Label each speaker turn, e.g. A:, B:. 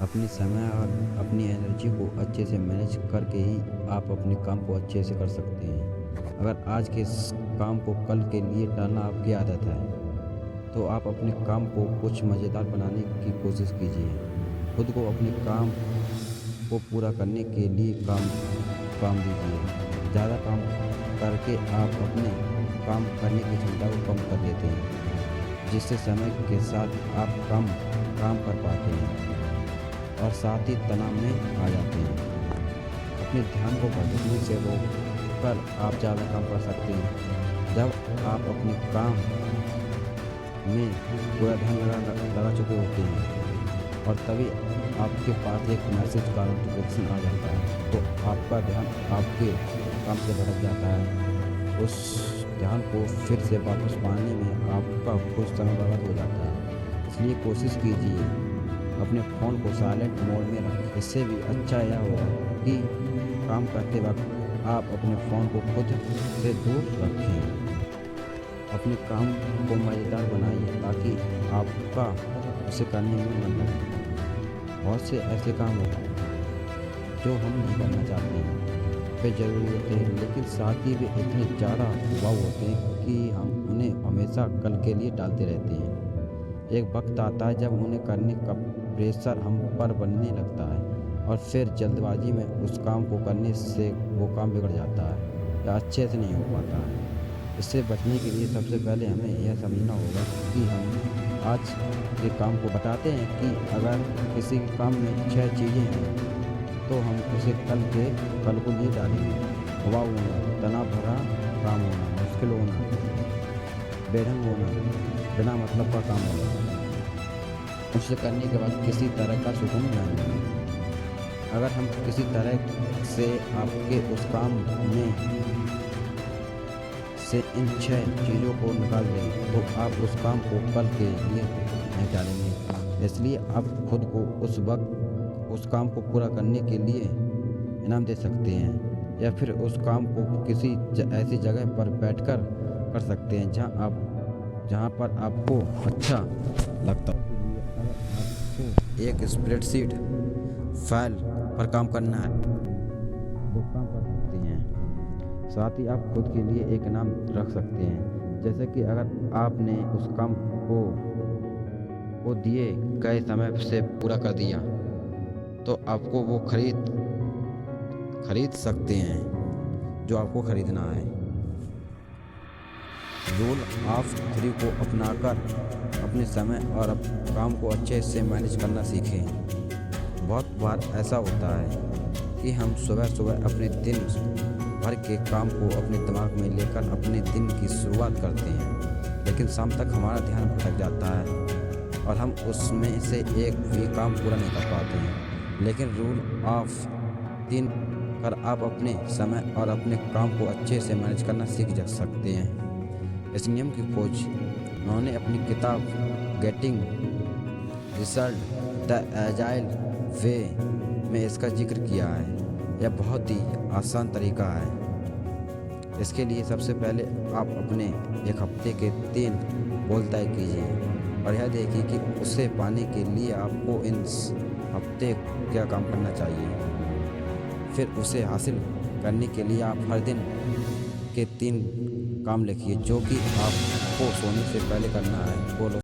A: अपने समय और अपनी एनर्जी को अच्छे से मैनेज करके ही आप अपने काम को अच्छे से कर सकते हैं। अगर आज के इस काम को कल के लिए टालना आपकी आदत है, तो आप अपने काम को कुछ मज़ेदार बनाने की कोशिश कीजिए। खुद को अपने काम को पूरा करने के लिए काम काम दीजिए। ज़्यादा काम करके आप अपने काम करने की क्षमता को कम कर देते हैं, जिससे समय के साथ आप कम काम कर पाते हैं और साथ ही तनाव में आ जाते हैं। अपने ध्यान को भटकने से रोक कर आप ज़्यादा काम कर सकते हैं। जब आप अपने काम में पूरा ध्यान लगा चुके होते हैं और तभी आपके पास एक मैसेज का नोटिफिकेशन आ जाता है, तो आपका ध्यान आपके काम से भटक जाता है। उस ध्यान को फिर से वापस पाने में आपका कुछ समय बर्बाद हो जाता है। इसलिए कोशिश कीजिए अपने फ़ोन को साइलेंट मोड में रखें। इससे भी अच्छा यह होगा कि काम करते वक्त आप अपने फ़ोन को खुद से दूर रखें। अपने काम को मज़ेदार बनाइए ताकि आपका उसे करने में मन लगे। बहुत से ऐसे काम होते हैं जो हम नहीं करना चाहते हैं, वे ज़रूरी होते हैं, लेकिन साथ ही वे इतने ज़्यादा दबाव होते हैं कि हम उन्हें हमेशा कल के लिए टालते रहते हैं। एक वक्त आता है जब उन्हें करने का प्रेशर हम पर बनने लगता है और फिर जल्दबाजी में उस काम को करने से वो काम बिगड़ जाता है या अच्छे से नहीं हो पाता है। इससे बचने के लिए सबसे पहले हमें यह समझना होगा कि हम आज के काम को बताते हैं कि अगर किसी के काम में 6 चीज़ें हैं तो हम उसे कल को लिए डालेंगे। दबाव होना, तनाव भरा काम होना, मुश्किल होना, बेढंग होना, बिना मतलब का काम होना, उसे करने के बाद किसी तरह का सुकून न मिलना। अगर हम किसी तरह से आपके उस काम में से इन 6 चीज़ों को निकाल दें तो आप उस काम को कल के लिए नहीं टालेंगे। इसलिए आप खुद को उस वक्त उस काम को पूरा करने के लिए इनाम दे सकते हैं या फिर उस काम को किसी ऐसी जगह पर बैठकर कर सकते हैं जहां पर आपको अच्छा लगता है। आपको एक स्प्रेडशीट फाइल पर काम करना है, वो काम कर सकते हैं। साथ ही आप खुद के लिए एक इनाम रख सकते हैं, जैसे कि अगर आपने उस काम को दिए गए समय से पूरा कर दिया तो आपको वो खरीद सकते हैं जो आपको खरीदना है। रूल ऑफ 3 को अपनाकर अपने समय और काम को अच्छे से मैनेज करना सीखें। बहुत बार ऐसा होता है कि हम सुबह अपने दिन भर के काम को अपने दिमाग में लेकर अपने दिन की शुरुआत करते हैं, लेकिन शाम तक हमारा ध्यान भटक जाता है और हम उसमें से एक भी काम पूरा नहीं कर पाते हैं। लेकिन रूल ऑफ 3 कर आप अपने समय और अपने काम को अच्छे से मैनेज करना सीख जा सकते हैं। इस नियम की खोज उन्होंने अपनी किताब गेटिंग रिजल्ट द एजाइल वे में इसका जिक्र किया है। यह बहुत ही आसान तरीका है। इसके लिए सबसे पहले आप अपने एक हफ्ते के 3 गोल तय कीजिए और यह देखिए कि उसे पाने के लिए आपको इन हफ्ते क्या काम करना चाहिए। फिर उसे हासिल करने के लिए आप हर दिन के 3 काम लिखिए जो कि आपको सोने से पहले करना है। बोलो